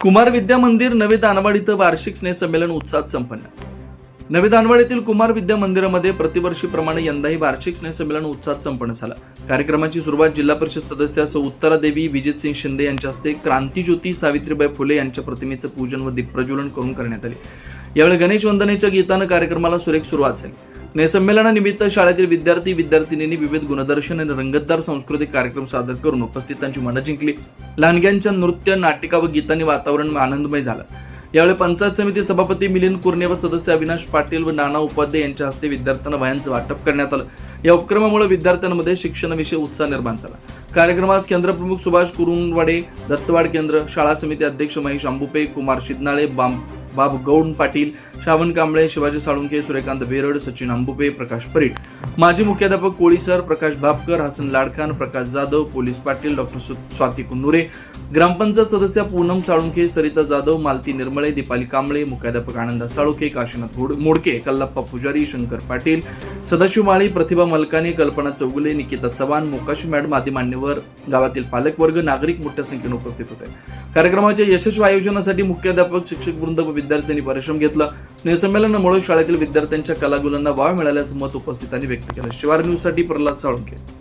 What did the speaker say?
कुमार विद्या मंदिर नवे दानवाड इथं वार्षिक स्नेहसंमेलन उत्साहात संपन्न. नवे दानवाड येथील कुमार विद्या मंदिरामध्ये प्रतिवर्षीप्रमाणे यंदाही वार्षिक स्नेहसंमेलन उत्साहात संपन्न झालं. कार्यक्रमाची सुरुवात जिल्हा परिषद सदस्य सौ उत्तरादेवी विजितसिंग शिंदे यांच्या हस्ते क्रांतिज्योती सावित्रीबाई फुले यांच्या प्रतिमेचं पूजन व दीपप्रज्वलन करून करण्यात आले. यावेळी गणेश वंदनेच्या गीतानं कार्यक्रमाला सुरेख सुरुवात झाली. स्नेहसंमेलनानिमित्त शाळेतील विद्यार्थी विद्यार्थिनींनी विविध गुणदर्शन आणि रंगतदार सांस्कृतिक कार्यक्रम सादर करून उपस्थितांची मनं जिंकली. लहानग्यांच्या नृत्य, नाटिका व गीतांनी वातावरण आनंदमय झालं. यावेळी पंचायत समिती सभापती मिलिंद कुर्णे व सदस्य अविनाश पाटील व नाना उपाध्याय यांच्या हस्ते विद्यार्थ्यांना वह्यांचं वाटप करण्यात आलं. या उपक्रमामुळे विद्यार्थ्यांमध्ये शिक्षणाविषयी उत्साह निर्माण झाला. कार्यक्रमास केंद्रप्रमुख सुभाष कुरुंदवाडे, दत्तवाड केंद्र, शाळा समिती अध्यक्ष महेश अंबुपे, कुमार शिदनाळे, बाब गौड पाटील, श्रावण कांबळे, शिवाजी साळुंखे, सूर्यकांत बेरड, सचिन अंबुपे, प्रकाश परीट, माजी मुख्याध्यापक कोळीसर, प्रकाश भापकर, हसन लाडखान, प्रकाश जाधव, पोलीस पाटील डॉक्टर स्वाती कुन्नुरे, ग्रामपंचायत सदस्य पूनम साळुंखे, सरिता जाधव, मालती निर्मळे, दीपाली कांबळे, मुख्याध्यापक आनंदा साळुखे, काशीनाथ मोडके, कल्लाप्पा पुजारी, शंकर पाटील, सदाशिव माळी, प्रतिभा मलकानी, कल्पना चौगुले, निकिता चव्हाण, मोकाशी मॅडम आदी मान्यवर, गावातील पालकवर्ग, नागरिक मोठ्या संख्येने उपस्थित होते. कार्यक्रमाच्या यशस्वी आयोजनासाठी मुख्याध्यापक, शिक्षक वृंद व विद्यार्थ्यांनी परिश्रम घेतला. स्नेहसंमेलनामुळे शाळेतील विद्यार्थ्यांच्या कलागुणांना वाव मिळाल्याचं मत उपस्थितांनी व्यक्त केलं. शिवार न्यूज साठी प्रल्हाद साळुंखे.